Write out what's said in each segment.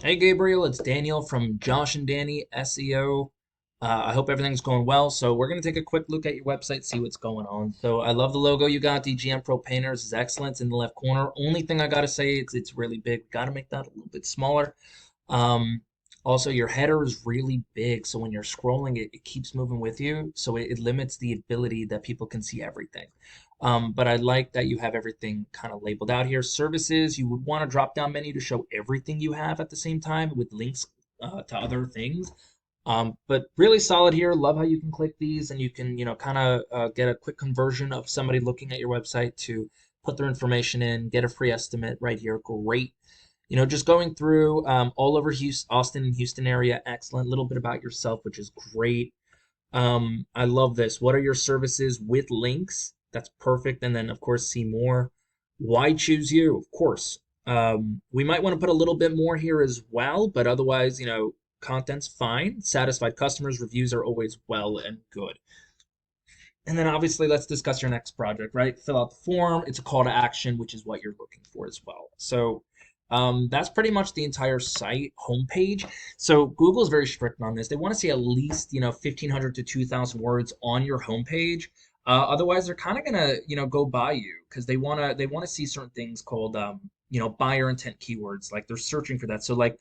Hey Gabriel, it's Daniel from Josh and Danny SEO. I hope everything's going well. So we're gonna take a quick look at your website, see what's going on. So I love the logo you got. DGM Pro Painters is excellent. It's in the left corner. Only thing I gotta say is it's really big. Gotta make that a little bit smaller. Um, Also, your header is really big, so when you're scrolling, it keeps moving with you, so it limits the ability that people can see everything. But I like that you have everything kind of labeled out here. Services, you would want a drop-down menu to show everything you have at the same time with links to other things. But really solid here. Love how you can click these and you can, kind of get a quick conversion of somebody looking at your website to put their information in, get a free estimate right here. Great. Just going through all over Houston, Austin and Houston area, excellent. A little bit about yourself, which is great. I love this. What are your services with links? That's perfect. And then, of course, see more. Why choose you? Of course. We might want to put a little bit more here as well, but otherwise, content's fine. Satisfied customers, reviews are always well and good. And then obviously, let's discuss your next project, right? Fill out the form. It's a call to action, which is what you're looking for as well. So that's pretty much the entire site homepage. So Google's very strict on this. They want to see at least 1,500 to 2,000 words on your homepage. Otherwise, they're kind of gonna go by you because they want to see certain things called buyer intent keywords. Like they're searching for that. So like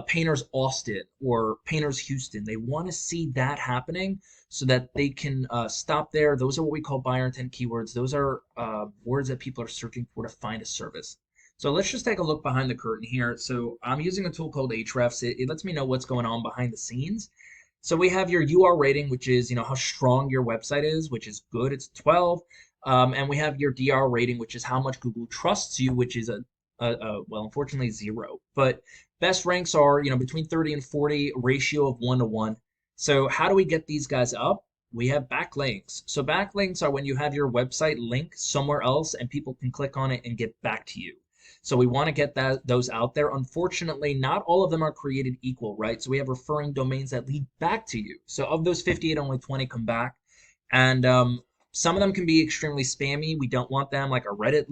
Painters Austin or Painters Houston, they want to see that happening so that they can stop there. Those are what we call buyer intent keywords. Those are words that people are searching for to find a service. So let's just take a look behind the curtain here. So I'm using a tool called Ahrefs. It lets me know what's going on behind the scenes. So we have your UR rating, which is how strong your website is, which is good. It's 12. And we have your DR rating, which is how much Google trusts you, which is well, unfortunately 0. But best ranks are between 30 and 40, ratio of 1 to 1. So how do we get these guys up? We have backlinks. So backlinks are when you have your website link somewhere else and people can click on it and get back to you. So we want to get those out there. Unfortunately, not all of them are created equal, right? So we have referring domains that lead back to you. So of those 58, only 20 come back. And some of them can be extremely spammy. We don't want them, like a Reddit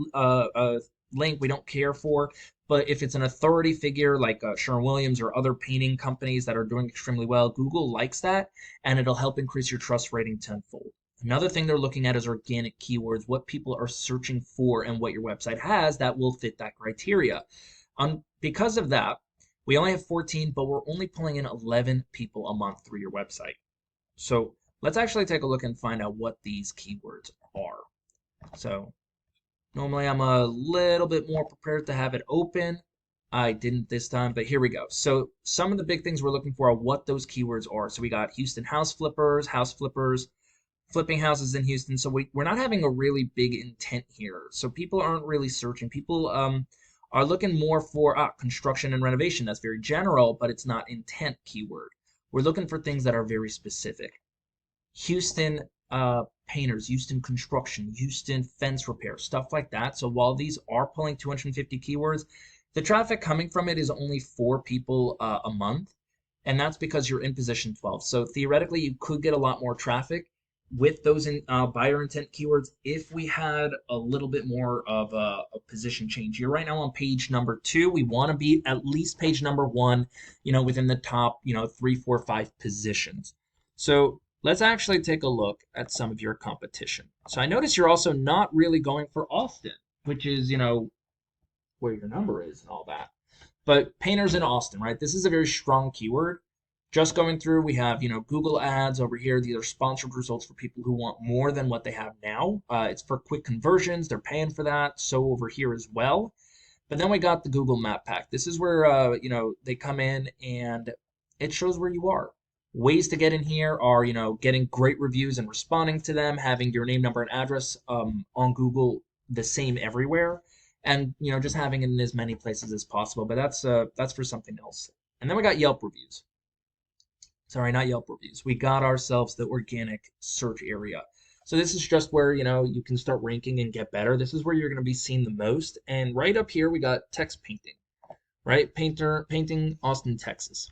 link we don't care for. But if it's an authority figure like Sherwin-Williams or other painting companies that are doing extremely well, Google likes that, and it'll help increase your trust rating tenfold. Another thing they're looking at is organic keywords, what people are searching for and what your website has that will fit that criteria. Because of that, we only have 14, but we're only pulling in 11 people a month through your website. So let's actually take a look and find out what these keywords are. So normally I'm a little bit more prepared to have it open. I didn't this time, but here we go. So some of the big things we're looking for are what those keywords are. So we got Houston house flippers, flipping houses in Houston. So we're not having a really big intent here. So people aren't really searching. People are looking more for construction and renovation. That's very general, but it's not intent keyword. We're looking for things that are very specific. Houston painters, Houston construction, Houston fence repair, stuff like that. So while these are pulling 250 keywords, the traffic coming from it is only 4 people a month. And that's because you're in position 12. So theoretically, you could get a lot more traffic with those buyer intent keywords if we had a little bit more of a position change. You're right now on page number 2. We want to be at least page number 1, within the top, 3, 4, 5 positions. So let's actually take a look at some of your competition. So I notice you're also not really going for Austin, which is, where your number is and all that. But painters in Austin, right? This is a very strong keyword. Just going through, we have, Google ads over here. These are sponsored results for people who want more than what they have now. It's for quick conversions. They're paying for that. So over here as well. But then we got the Google Map Pack. This is where, they come in and it shows where you are. Ways to get in here are, getting great reviews and responding to them, having your name, number, and address on Google the same everywhere, and just having it in as many places as possible. But that's for something else. And then we got Yelp reviews. Sorry, not Yelp reviews. We got ourselves the organic search area. So this is just where you can start ranking and get better. This is where you're going to be seen the most. And right up here we got Tex Painting, right? Painting Austin, Texas.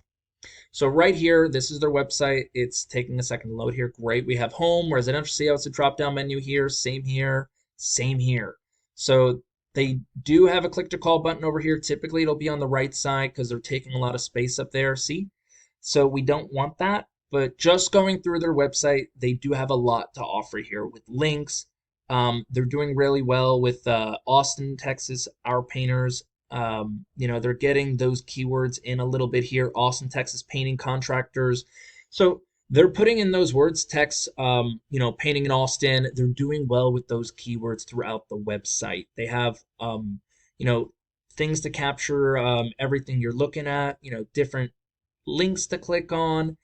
So right here, this is their website. It's taking a second to load here. Great. We have home, residential SEO. It's a drop-down menu here. Same here. Same here. So They do have a click to call button over here. Typically, it'll be on the right side because they're taking a lot of space up there. See? So we don't want that. But just going through their website, they do have a lot to offer here with links. They're doing really well with Austin, Texas, our painters. They're getting those keywords in a little bit here. Austin, Texas painting contractors. So they're putting in those words, Tex, painting in Austin. They're doing well with those keywords throughout the website. They have, things to capture everything you're looking at, different links to click on.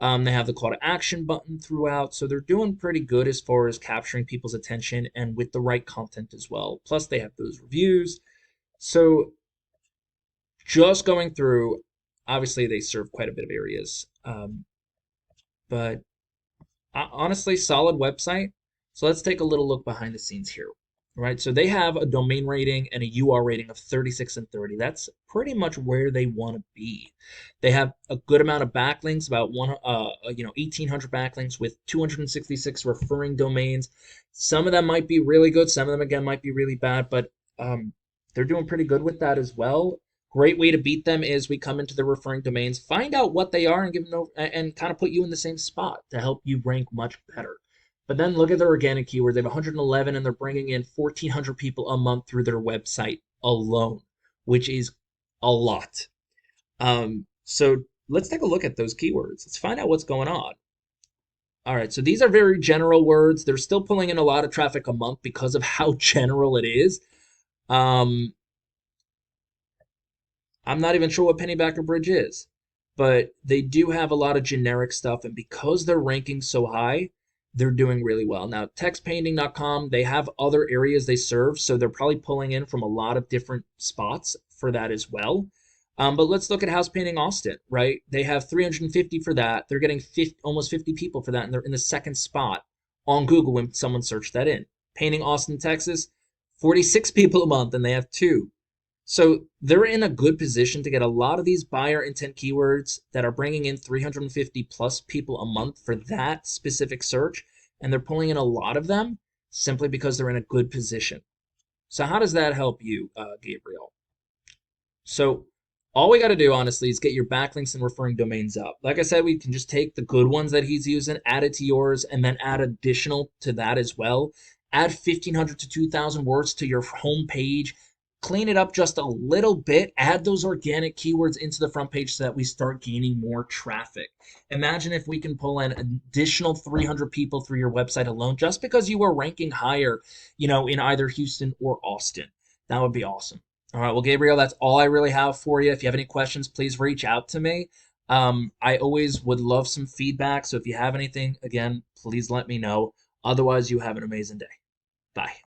They have the call to action button throughout. So they're doing pretty good as far as capturing people's attention and with the right content as well. Plus, they have those reviews. So just going through, obviously, they serve quite a bit of areas. But honestly, solid website. So let's take a little look behind the scenes here. Right, so they have a domain rating and a UR rating of 36 and 30. That's pretty much where they want to be. They have a good amount of backlinks, about 1,800 backlinks with 266 referring domains. Some of them might be really good, some of them again might be really bad, but they're doing pretty good with that as well. Great way to beat them is we come into the referring domains, find out what they are, and give them and kind of put you in the same spot to help you rank much better. But then look at their organic keywords. They have 111 and they're bringing in 1,400 people a month through their website alone, which is a lot. So let's take a look at those keywords. Let's find out what's going on. All right, so these are very general words. They're still pulling in a lot of traffic a month because of how general it is. I'm not even sure what Pennybacker Bridge is, but they do have a lot of generic stuff, and because they're ranking so high, they're doing really well. Now, texpainting.com, they have other areas they serve, so they're probably pulling in from a lot of different spots for that as well. But let's look at House Painting Austin, right? They have 350 for that. They're getting almost 50 people for that, and they're in the second spot on Google when someone searched that in. Painting Austin, Texas, 46 people a month, and they have 2. So they're in a good position to get a lot of these buyer intent keywords that are bringing in 350 plus people a month for that specific search. And they're pulling in a lot of them simply because they're in a good position. So how does that help you, Gabriel? So all we got to do, honestly, is get your backlinks and referring domains up. Like I said, we can just take the good ones that he's using, add it to yours, and then add additional to that as well. Add 1,500 to 2,000 words to your home page. Clean it up just a little bit, add those organic keywords into the front page so that we start gaining more traffic. Imagine if we can pull in additional 300 people through your website alone just because you were ranking higher, in either Houston or Austin. That would be awesome. All right, well, Gabriel, that's all I really have for you. If you have any questions, please reach out to me. I always would love some feedback, so if you have anything, again, please let me know. Otherwise, you have an amazing day. Bye.